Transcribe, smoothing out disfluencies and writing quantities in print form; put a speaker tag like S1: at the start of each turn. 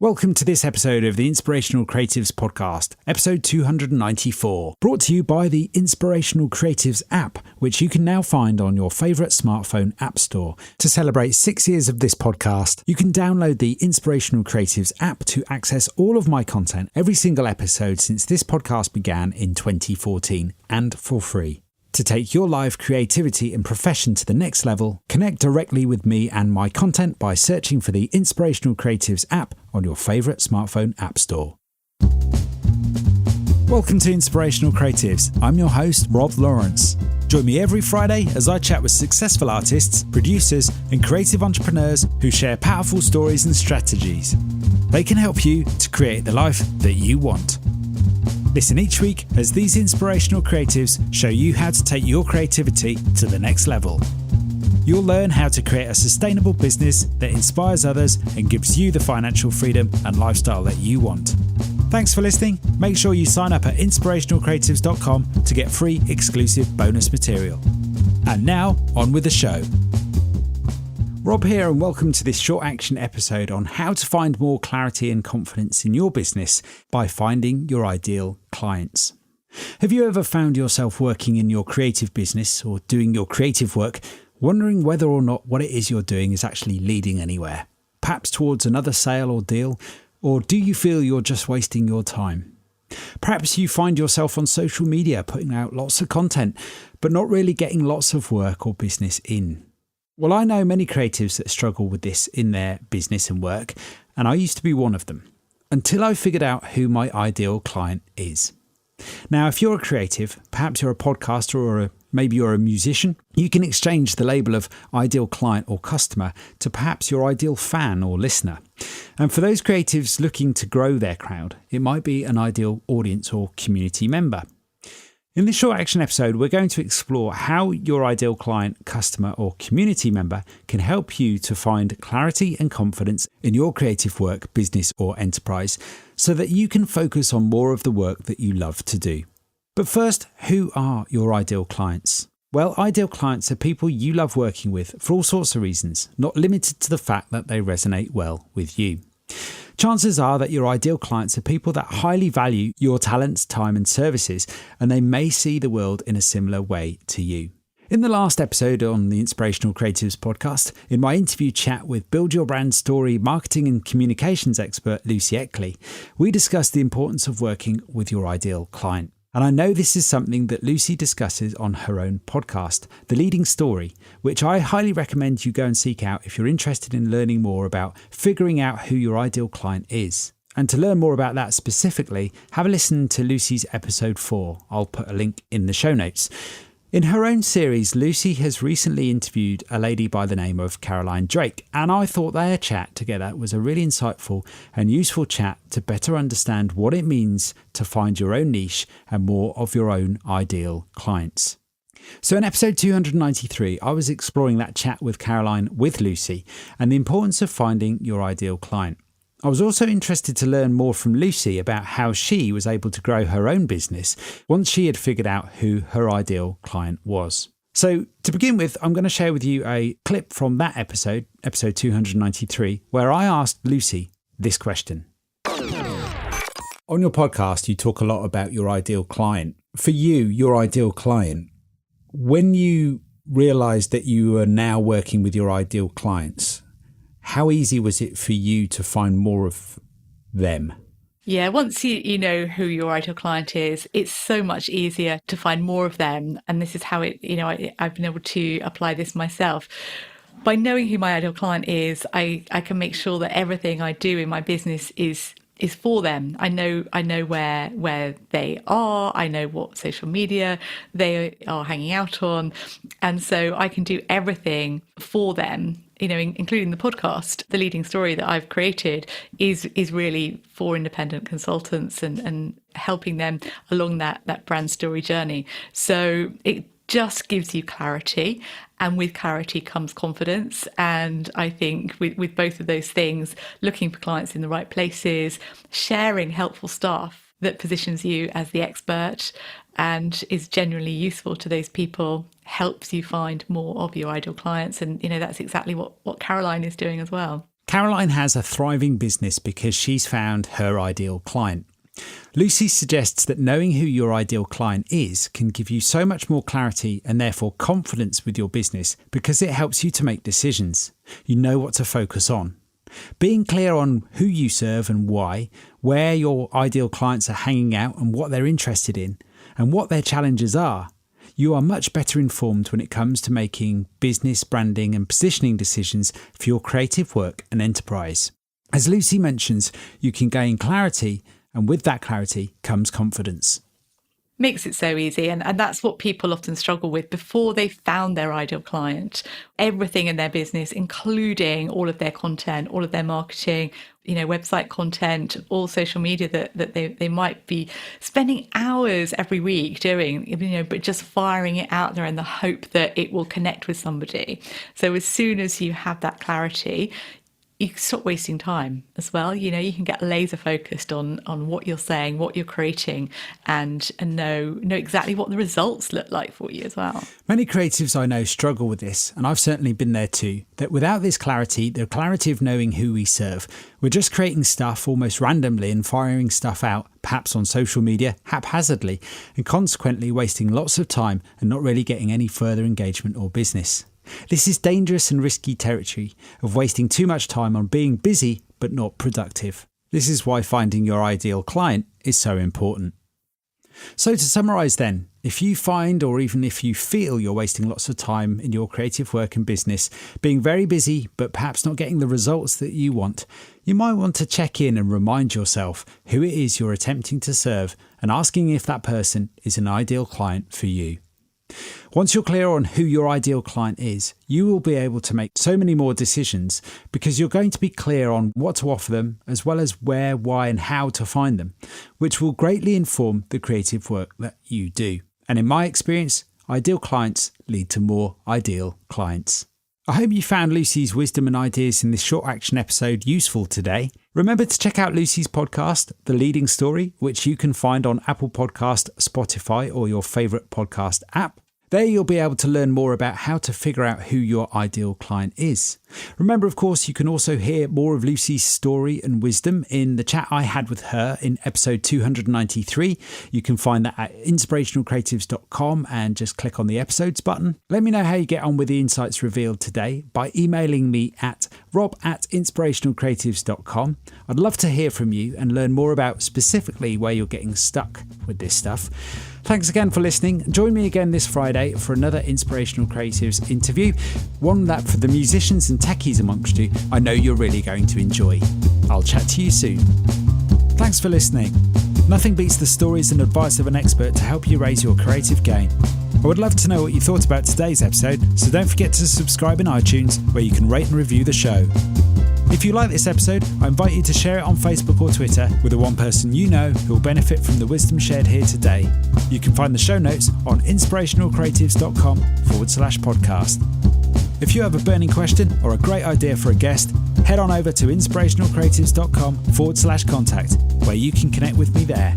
S1: Welcome to this episode of the Inspirational Creatives Podcast, episode 294, brought to you by the Inspirational Creatives app, which you can now find on your favourite smartphone app store. To celebrate 6 years of this podcast, you can download the Inspirational Creatives app to access all of my content, every single episode since this podcast began in 2014, and for free. To take your live creativity and profession to the next level, connect directly with me and my content by searching for the Inspirational Creatives app on your favourite smartphone app store. Welcome to Inspirational Creatives. I'm your host, Rob Lawrence. Join me every Friday as I chat with successful artists, producers, and creative entrepreneurs who share powerful stories and strategies. They can help you to create the life that you want. Listen each week as these inspirational creatives show you how to take your creativity to the next level. You'll learn how to create a sustainable business that inspires others and gives you the financial freedom and lifestyle that you want. Thanks for listening. Make sure you sign up at inspirationalcreatives.com to get free exclusive bonus material. And now, on with the show. Rob here, and welcome to this short action episode on how to find more clarity and confidence in your business by finding your ideal clients. Have you ever found yourself working in your creative business or doing your creative work, wondering whether or not what it is you're doing is actually leading anywhere, perhaps towards another sale or deal, or do you feel you're just wasting your time? Perhaps you find yourself on social media putting out lots of content, but not really getting lots of work or business in. Well, I know many creatives that struggle with this in their business and work, and I used to be one of them, until I figured out who my ideal client is. Now, if you're a creative, perhaps you're a podcaster or maybe you're a musician, you can exchange the label of ideal client or customer to perhaps your ideal fan or listener. And for those creatives looking to grow their crowd, it might be an ideal audience or community member. In this short action episode, we're going to explore how your ideal client, customer, or community member can help you to find clarity and confidence in your creative work, business, or enterprise so that you can focus on more of the work that you love to do. But first, who are your ideal clients? Well, ideal clients are people you love working with for all sorts of reasons, not limited to the fact that they resonate well with you. Chances are that your ideal clients are people that highly value your talents, time and services, and they may see the world in a similar way to you. In the last episode on the Inspirational Creatives podcast, in my interview chat with Build Your Brand Story marketing and communications expert Lucy Eckley, we discussed the importance of working with your ideal client. And I know this is something that Lucy discusses on her own podcast, The Leading Story, which I highly recommend you go and seek out if you're interested in learning more about figuring out who your ideal client is. And to learn more about that specifically, have a listen to Lucy's episode 4. I'll put a link in the show notes. In her own series, Lucy has recently interviewed a lady by the name of Caroline Drake, and I thought their chat together was a really insightful and useful chat to better understand what it means to find your own niche and more of your own ideal clients. So in episode 293, I was exploring that chat with Caroline with Lucy and the importance of finding your ideal client. I was also interested to learn more from Lucy about how she was able to grow her own business once she had figured out who her ideal client was. So to begin with, I'm going to share with you a clip from that episode 293, where I asked Lucy this question. On your podcast, you talk a lot about your ideal client. For you, your ideal client, when you realised that you were now working with your ideal clients, how easy was it for you to find more of them?
S2: Yeah, once you know who your ideal client is, it's so much easier to find more of them. And this is how I've been able to apply this myself. By knowing who my ideal client is, I can make sure that everything I do in my business is for them. I know where they are. I know what social media they are hanging out on. And so I can do everything for them, including the podcast. The Leading Story that I've created is really for independent consultants and helping them along that brand story journey. So it just gives you clarity, and with clarity comes confidence. And I think with both of those things, looking for clients in the right places, sharing helpful stuff that positions you as the expert and is genuinely useful to those people helps you find more of your ideal clients. And that's exactly what Caroline is doing as well.
S1: Caroline has a thriving business because she's found her ideal client. Lucy suggests that knowing who your ideal client is can give you so much more clarity and therefore confidence with your business because it helps you to make decisions. You know what to focus on. Being clear on who you serve and why, where your ideal clients are hanging out and what they're interested in, and what their challenges are, you are much better informed when it comes to making business, branding and positioning decisions for your creative work and enterprise. As Lucy mentions, you can gain clarity, and with that clarity comes confidence.
S2: Makes it so easy. And that's what people often struggle with before they found their ideal client. Everything in their business, including all of their content, all of their marketing, website content, all social media that they might be spending hours every week doing, but just firing it out there in the hope that it will connect with somebody. So as soon as you have that clarity, you stop wasting time as well. You can get laser focused on what you're saying, what you're creating, and know exactly what the results look like for you as well.
S1: Many creatives I know struggle with this, and I've certainly been there too, that without this clarity, the clarity of knowing who we serve, we're just creating stuff almost randomly and firing stuff out, perhaps on social media, haphazardly, and consequently wasting lots of time and not really getting any further engagement or business. This is dangerous and risky territory of wasting too much time on being busy but not productive. This is why finding your ideal client is so important. So to summarise then, if you find or even if you feel you're wasting lots of time in your creative work and business, being very busy but perhaps not getting the results that you want, you might want to check in and remind yourself who it is you're attempting to serve and asking if that person is an ideal client for you. Once you're clear on who your ideal client is, you will be able to make so many more decisions because you're going to be clear on what to offer them, as well as where, why and how to find them, which will greatly inform the creative work that you do. And in my experience, ideal clients lead to more ideal clients. I hope you found Lucy's wisdom and ideas in this short action episode useful today. Remember to check out Lucy's podcast, The Leading Story, which you can find on Apple Podcast, Spotify, or your favourite podcast app. There you'll be able to learn more about how to figure out who your ideal client is. Remember, of course, you can also hear more of Lucy's story and wisdom in the chat I had with her in episode 293. You can find that at inspirationalcreatives.com and just click on the episodes button. Let me know how you get on with the insights revealed today by emailing me at rob@inspirationalcreatives.com. I'd love to hear from you and learn more about specifically where you're getting stuck with this stuff. Thanks again for listening. Join me again this Friday for another Inspirational Creatives interview, one that for the musicians and techies amongst you, I know you're really going to enjoy. I'll chat to you soon. Thanks for listening. Nothing beats the stories and advice of an expert to help you raise your creative game. I would love to know what you thought about today's episode, so don't forget to subscribe in iTunes where you can rate and review the show. If you like this episode, I invite you to share it on Facebook or Twitter with the one person you know who will benefit from the wisdom shared here today. You can find the show notes on inspirationalcreatives.com/podcast. If you have a burning question or a great idea for a guest, head on over to inspirationalcreatives.com/contact, where you can connect with me there.